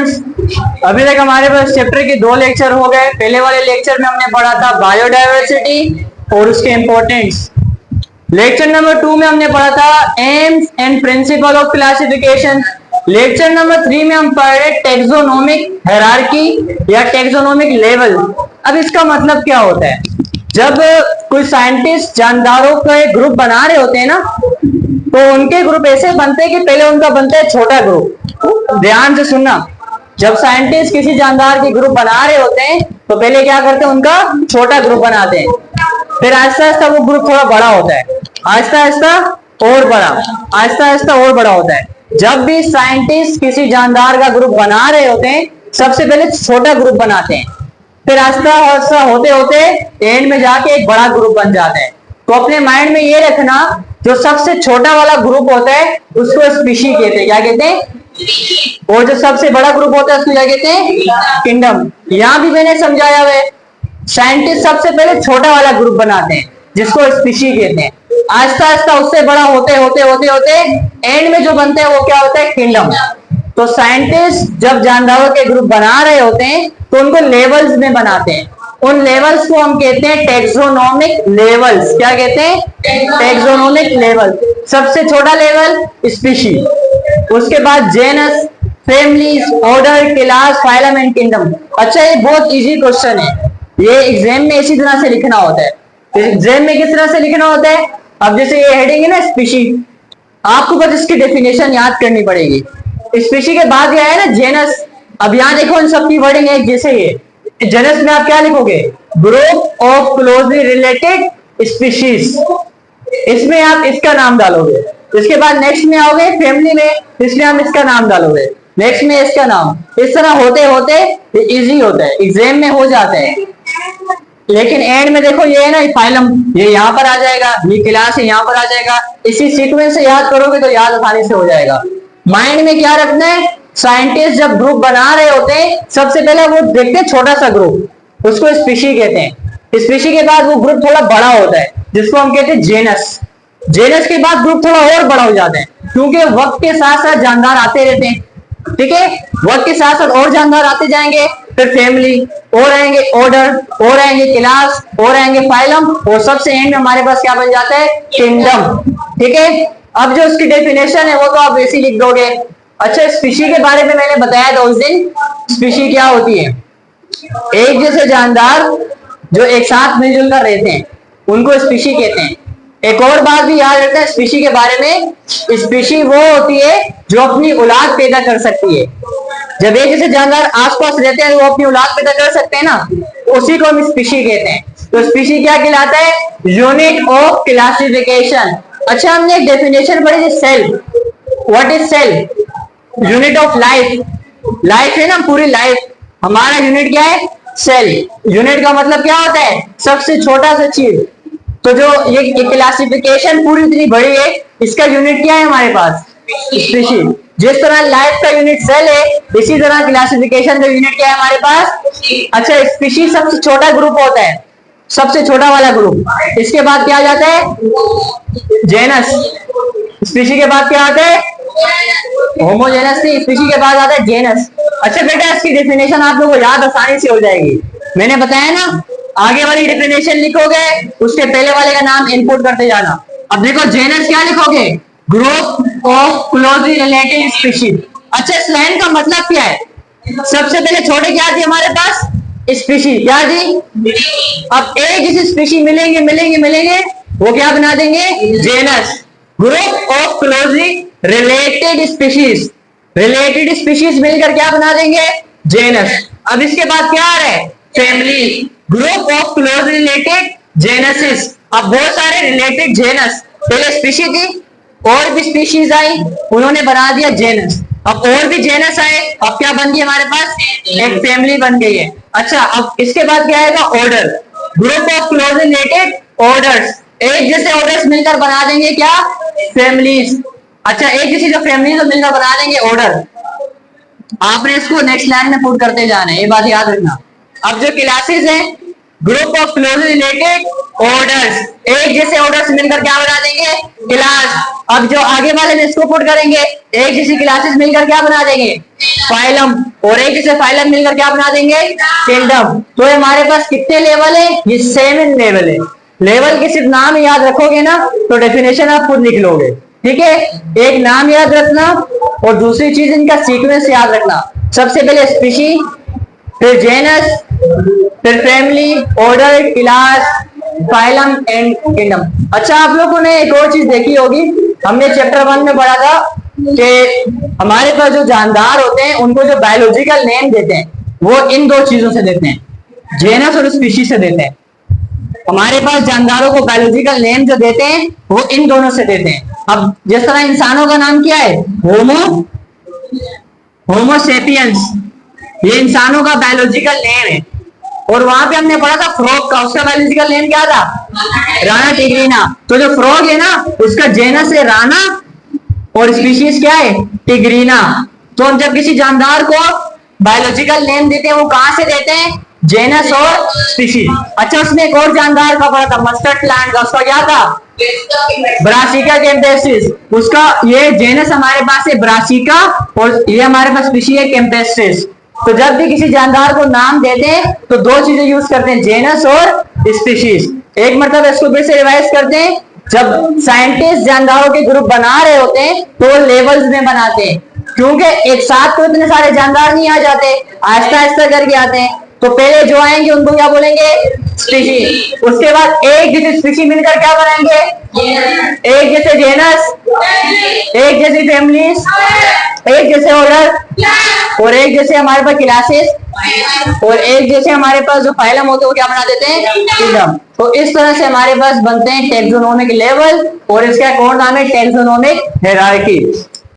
Students, अभी तक हमारे पास चैप्टर के 2 लेक्चर हो गए। पहले वाले लेक्चर में हमने पढ़ा था बायोडायवर्सिटी और उसके इंपॉर्टेंस। लेक्चर नंबर 2 में हमने पढ़ा था AIIMS and principle of classification. Lecture number 3 में हम पढ़ रहे टेक्सोनोमिक हायरार्की या टेक्सोनोमिक लेवल। अब इसका मतलब क्या होता है? जब कोई साइंटिस्ट जानदारों का एक ग्रुप बना रहे होते हैं ना, तो उनके ग्रुप ऐसे बनते हैं कि पहले उनका बनता है छोटा ग्रुप। ध्यान से सुनना, जब साइंटिस्ट किसी जानदार के ग्रुप बना रहे होते हैं तो पहले क्या करते हैं, उनका छोटा ग्रुप बनाते हैं। फिर आहिस्ता आहिस्ता वो ग्रुप थोड़ा बड़ा होता है, आहिस्ता आहिस्ता और बड़ा, आहिस्ता आहिस्ता और बड़ा होता है। जब भी साइंटिस्ट किसी जानदार का ग्रुप बना रहे होते हैं, सबसे पहले छोटा ग्रुप बनाते हैं, फिर आहिस्ता आहिस्ता होते होते एंड में जाके एक बड़ा ग्रुप बन जाता है। तो अपने माइंड में ये रखना, जो सबसे छोटा वाला ग्रुप होता है उसको स्पीशी कहते हैं। क्या कहते हैं? और जो सबसे बड़ा ग्रुप होता है उसको क्या कहते हैं? किंगडम। यहां भी मैंने समझाया है, साइंटिस्ट सबसे पहले छोटा वाला ग्रुप बनाते हैं जिसको स्पीशी कहते हैं। आहिस्ता आहिस्ता उससे बड़ा होते होते होते होते एंड में जो बनता है वो क्या होता है? किंगडम। तो साइंटिस्ट जब जानदारों के ग्रुप बना रहे होते हैं तो उनको लेवल्स में बनाते हैं। उन लेवल्स को हम कहते हैं टेक्सोनोमिक लेवल्स। क्या कहते हैं? Taxonomic level. सबसे छोटा लेवल स्पीशी, उसके बाद genus, families, order, class, phylum and kingdom. अच्छा, ये बहुत इजी क्वेश्चन है, ये एग्जाम में इसी तरह से लिखना होता है। एग्जाम में किस तरह से लिखना होता है? अब जैसे ये हेडिंग है ना स्पीशी, आपको बस इसकी डेफिनेशन याद करनी पड़ेगी। स्पीशी के बाद क्या है ना? जेनस। अब यहाँ देखो इन सबकी वर्डिंग है जैसे ये जेनस में आप क्या लिखोगे? Group of closely related species. इसमें आप इसका नाम डालोगे। इसके बाद नेक्स्ट में आओगे फैमिली में, इसमें हम इसका नाम डालोगे, नेक्स्ट में इसका नाम। इस तरह होते होते ये इजी होता है, एग्जाम में हो जाता है। लेकिन एंड में देखो ये है ना फाइलम, ये यहाँ पर आ जाएगा, ये क्लास है यहाँ पर आ जाएगा। इसी सीक्वेंस से याद करोगे तो याद आसानी से हो जाएगा। माइंड में क्या रखना है? साइंटिस्ट जब ग्रुप बना रहे होते हैं सबसे पहले वो देखते हैं छोटा सा ग्रुप, उसको स्पीशी कहते हैं। स्पीशी के बाद वो ग्रुप थोड़ा बड़ा होता है जिसको हम कहते हैं जेनस। जेनस के बाद ग्रुप थोड़ा और बड़ा हो जाता है, क्योंकि वक्त के साथ साथ जानदार आते रहते हैं। ठीक है, वक्त के साथ साथ और जानदार आते जाएंगे, फिर फैमिली और आएंगे, ऑर्डर और आएंगे, क्लास और आएंगे, फाइलम, और सबसे एंड में हमारे पास क्या बन जाता है? किंगडम। ठीक है, अब जो उसकी डेफिनेशन है वो तो आप वैसे लिख दोगे। अच्छा, स्पीशी के बारे में मैंने बताया था उस दिन। स्पीशी क्या होती है? एक जैसे जानदार जो एक साथ मिलजुल कर रहते हैं उनको स्पीशी कहते हैं। एक और बात भी याद रखना है स्पीशी के बारे में, स्पीशी वो होती है जो अपनी औलाद पैदा कर सकती है। जब एक जैसे जानदार आसपास रहते हैं वो अपनी औलाद पैदा कर सकते हैं ना, उसी को हम स्पीशी कहते हैं। तो स्पीशी क्या कहलाता है? Unit of classification. अच्छा, हमने एक डेफिनेशन पढ़ी थी, cell. What is cell? Unit of life. Life है ना, पूरी लाइफ, हमारा यूनिट क्या है? सेल। यूनिट का मतलब क्या होता है? सबसे छोटा सा चीज। तो जो ये क्लासिफिकेशन पूरी इतनी बड़ी है, इसका यूनिट क्या है हमारे पास? स्पीशी। जिस तरह लाइफ का यूनिट सेल है, इसी तरह क्लासिफिकेशन का यूनिट क्या है हमारे पास? अच्छा, स्पीशी सबसे छोटा ग्रुप होता है, सबसे छोटा वाला ग्रुप। इसके बाद क्या आ जाता है? जेनस। स्पीशी के बाद क्या आता है? होमोजेनस। नहीं, स्पीशी के बाद आता है जेनस। अच्छा बेटा, इसकी डेफिनेशन आप लोगों को याद आसानी से हो जाएगी। मैंने बताया ना, आगे वाली डेफिनेशन लिखोगे, उसके पहले वाले का नाम इनपुट करते जाना। अब देखो जेनस क्या लिखोगे? Group of closely related species. अच्छा, इस लाइन का मतलब क्या है? सबसे पहले छोटे क्या थी हमारे पास? स्पीशी। क्या थी? अब एक जैसे स्पीशी मिलेंगे मिलेंगे मिलेंगे, वो क्या बना देंगे? Genus. Group of closely related species, related species मिलकर क्या बना देंगे? जेनस। अब इसके बाद क्या आ रहा है? Family. Group of closely related genuses. अब बहुत सारे रिलेटेड जेनस, पहले स्पीशी थी और भी स्पीशीज आई, उन्होंने बना दिया जेनस। अब और भी जेनस आए, अब क्या बन गई हमारे पास? एक फैमिली बन गई है। अच्छा, अब इसके बाद क्या आएगा? Order. Group of closely related orders, एक जैसे ऑर्डर्स मिलकर बना देंगे क्या? फैमिलीज। अच्छा, एक जैसी जो फैमिलीज मिलकर बना देंगे ऑर्डर। आपने इसको नेक्स्ट लाइन में पुट करते जाना है, ये बात याद रखना। अब जो क्लासेस हैं, group of closely related orders, एक जैसे ऑर्डर्स मिलकर क्या बना देंगे? क्लास। अब जो आगे वाले में इसको पुट करेंगे, एक जैसी क्लासेस मिलकर क्या बना देंगे? फाइलम। और एक जैसे फाइलम मिलकर क्या बना देंगे? किंगडम। तो हमारे पास कितने लेवल है? ये 7 लेवल है। लेवल के सिर्फ नाम याद रखोगे ना तो डेफिनेशन आप खुद लिख लोगे। ठीक है, एक नाम याद रखना और दूसरी चीज इनका सीक्वेंस याद रखना। सबसे पहले स्पीशी, फिर जेनस, फिर family, order, class, phylum and kingdom. अच्छा, आप लोगों ने एक और चीज देखी होगी, हमने चैप्टर 1 में पढ़ा था कि हमारे पास जो जानदार होते हैं उनको जो बायोलॉजिकल नेम देते हैं वो इन दो चीजों से देते हैं, जेनस और स्पीशी से देते हैं। हमारे पास जानदारों को बायोलॉजिकल नेम जो देते हैं वो इन दोनों से देते हैं। अब जिस तरह इंसानों का नाम क्या है? होमोसेपियंस, ये इंसानों का बायोलॉजिकल नेम है। और वहां पे हमने पढ़ा था फ्रॉग का, उसका बायोलॉजिकल नेम क्या था? राना टिग्रीना। तो जो फ्रॉग है ना उसका जेनस है राना और स्पीशीज क्या है? टिग्रीना। तो हम जब किसी जानदार को बायोलॉजिकल नेम देते हैं वो कहां से देते हैं? जेनस और स्पीशीज। अच्छा, उसने एक और जानदार का पढ़ा था मस्टर्ड प्लांट का, उसका क्या था? Brassica campestris. उसका ये जेनस हमारे पास है ब्रासिका और ये हमारे पास स्पीशी है कैम्पेस्ट्रिस। तो जब भी किसी जानदार को नाम देते हैं तो दो चीजें यूज करते हैं, जेनस और स्पीशीज। एक मतलब इसको फिर से रिवाइज करते हैं, जब साइंटिस्ट जानदारों के ग्रुप बना रहे होते हैं तो वो लेवल्स में बनाते हैं, क्योंकि एक साथ तो इतने सारे जानदार नहीं आ जाते, आहिस्ता आहिस्ता करके आते हैं। तो पहले जो आएंगे उनको क्या बोलेंगे? स्पीशी। उसके बाद एक जैसे स्पीशी मिलकर क्या बनाएंगे? एक जैसे जेनस, एक जैसी फैमिलीज, एक जैसे ऑर्डर और एक जैसे हमारे पास क्लासेस और एक जैसे हमारे पास जो फाइलम होते हैं वो क्या बना देते हैं? किंगडम। तो इस तरह से हमारे पास बनते हैं टैक्सोनॉमिक लेवल और इसका एक और नाम है टैक्सोनॉमिक हायरार्की।